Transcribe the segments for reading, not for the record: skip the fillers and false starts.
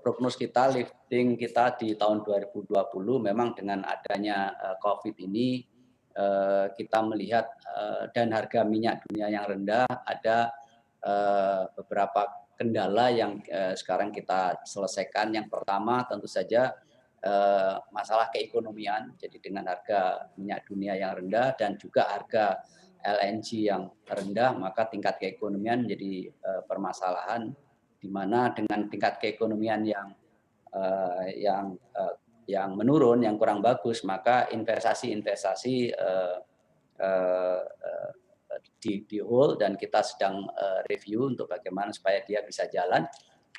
prognos kita, lifting kita di tahun 2020 memang dengan adanya COVID ini kita melihat dan harga minyak dunia yang rendah, ada beberapa kendala yang sekarang kita selesaikan. Yang pertama tentu saja masalah keekonomian, jadi dengan harga minyak dunia yang rendah dan juga harga LNG yang rendah, maka tingkat keekonomian menjadi permasalahan, di mana dengan tingkat keekonomian yang menurun, yang kurang bagus, maka investasi-investasi di hold, dan kita sedang review untuk bagaimana supaya dia bisa jalan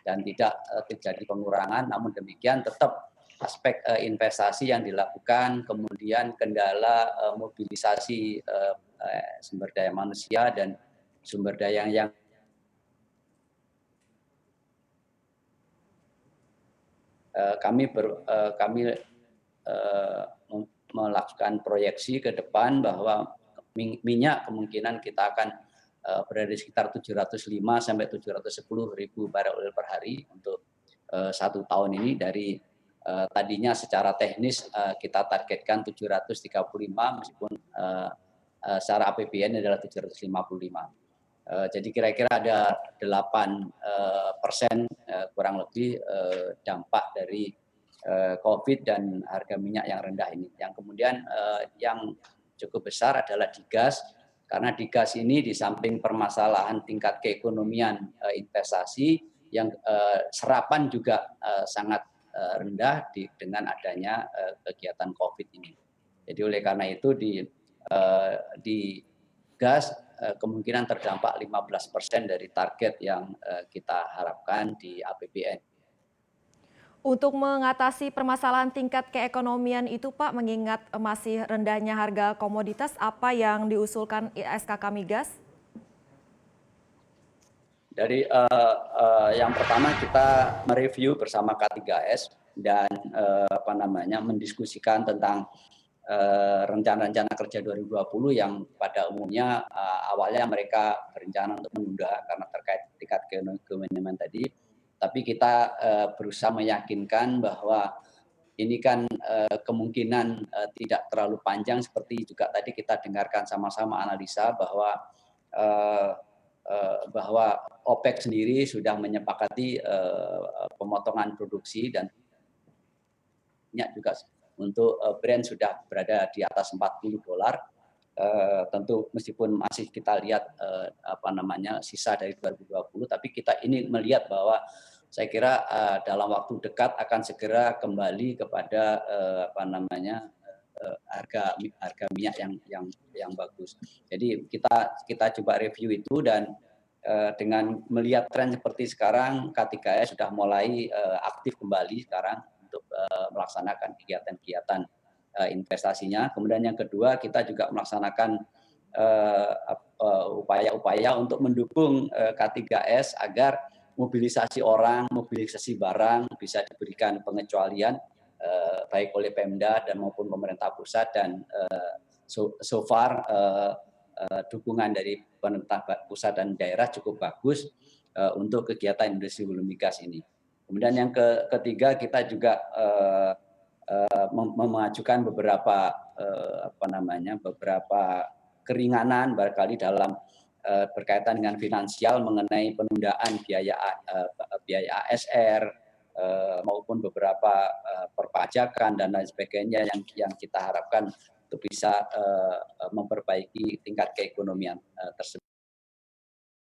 dan tidak terjadi pengurangan. Namun demikian tetap aspek investasi yang dilakukan, kemudian kendala mobilisasi sumber daya manusia dan sumber daya yang kami melakukan proyeksi ke depan bahwa minyak kemungkinan kita akan berada di sekitar 705 sampai 710 ribu barel oil per hari untuk 1 tahun ini. Dari tadinya secara teknis kita targetkan 735, meskipun secara APBN adalah 755. Jadi kira-kira ada 8% kurang lebih dampak dari COVID dan harga minyak yang rendah ini. Yang kemudian yang cukup besar adalah di gas, karena di gas ini di samping permasalahan tingkat keekonomian investasi, yang serapan juga sangat rendah dengan adanya kegiatan COVID ini. Jadi oleh karena itu di gas kemungkinan terdampak 15% dari target yang kita harapkan di APBN. Untuk mengatasi permasalahan tingkat keekonomian itu Pak, mengingat masih rendahnya harga komoditas, apa yang diusulkan SKK Migas? Dari yang pertama kita mereview bersama K3S dan mendiskusikan tentang rencana-rencana kerja 2020 yang pada umumnya awalnya mereka berencana untuk menunda karena terkait tingkat keekonomian tadi. Tapi kita berusaha meyakinkan bahwa ini kan kemungkinan tidak terlalu panjang, seperti juga tadi kita dengarkan sama-sama analisa bahwa OPEC sendiri sudah menyepakati pemotongan produksi, dan minyak juga untuk Brent sudah berada di atas $40. Tentu meskipun masih kita lihat sisa dari 2020, tapi kita ini melihat bahwa saya kira dalam waktu dekat akan segera kembali kepada harga minyak yang bagus. Jadi kita coba review itu, dan dengan melihat tren seperti sekarang, K3S sudah mulai aktif kembali sekarang untuk melaksanakan kegiatan-kegiatan investasinya. Kemudian yang kedua, kita juga melaksanakan upaya-upaya untuk mendukung K3S agar mobilisasi orang, mobilisasi barang bisa diberikan pengecualian baik oleh Pemda dan maupun pemerintah pusat, dan so far dukungan dari pemerintah pusat dan daerah cukup bagus untuk kegiatan industri hulu migas ini. Kemudian yang ketiga, kita juga mengajukan beberapa keringanan barangkali dalam berkaitan dengan finansial mengenai penundaan biaya ASR maupun beberapa perpajakan dan lain sebagainya yang kita harapkan untuk bisa memperbaiki tingkat keekonomian tersebut.